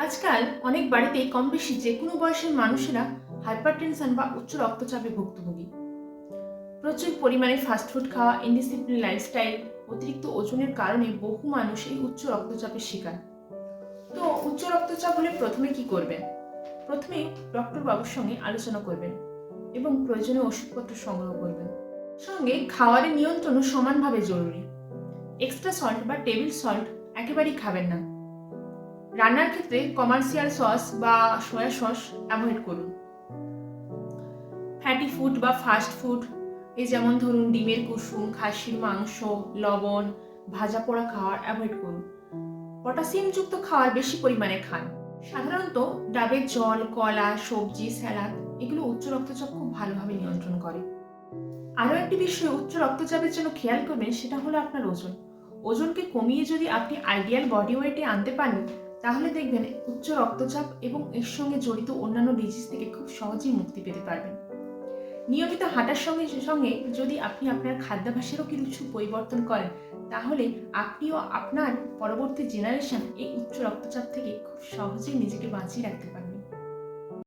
আজকাল অনেক বাড়িতেই কম বেশি যে কোনো বয়সের মানুষেরা হাইপারটেনশন বা উচ্চ রক্তচাপে ভুক্তভোগী। প্রচুর পরিমাণে ফাস্টফুড খাওয়া, ইনডিসিপ্লিন লাইফস্টাইল, অতিরিক্ত ওজনের কারণে বহু মানুষ এই উচ্চ রক্তচাপের শিকার। তো উচ্চ রক্তচাপ হলে প্রথমে কি করবেন? প্রথমে ডক্টর বাবুর সঙ্গে আলোচনা করবেন এবং প্রয়োজনীয় ওষুধপত্র সংগ্রহ করবেন। সঙ্গে খাওয়ারের নিয়ন্ত্রণও সমানভাবে জরুরি। এক্সট্রা সল্ট বা টেবিল সল্ট একেবারেই খাবেন না। রান্নার ক্ষেত্রে কমার্শিয়াল সস বা সয়া সস অ্যাভয়েড করুন। ফ্যাটি ফুড বা ফাস্ট ফুড, এই যেমন ধরুন ডিমের কুসুম, খাসির মাংস, লবণ, ভাজা পোড়া খাওয়ার অ্যাভয়েড করুন। পটাশিয়ামযুক্ত খাবার বেশি পরিমাণে খান। সাধারণত ডাবের জল, কলা, সবজি, স্যালাড এগুলো উচ্চ রক্তচাপ খুব ভালোভাবে নিয়ন্ত্রণ করে। আরও একটি বিষয় উচ্চ রক্তচাপের জন্য খেয়াল করবেন, সেটা হলো আপনার ওজন। ওজনকে কমিয়ে যদি আপনি আইডিয়াল বডি ওয়েটে আনতে পারেন, তাহলে দেখবেন উচ্চ রক্তচাপ এবং এর সঙ্গে জড়িত অন্যান্য ডিজিজ থেকে খুব সহজেই মুক্তি পেতে পারবেন। নিয়মিত হাঁটার সঙ্গে সঙ্গে যদি আপনি আপনার খাদ্যাভ্যাসেরও কিছু পরিবর্তন করেন, তাহলে আপনিও আপনার পরবর্তী জেনারেশন এই উচ্চ রক্তচাপ থেকে খুব সহজেই নিজেকে বাঁচিয়ে রাখতে পারবেন।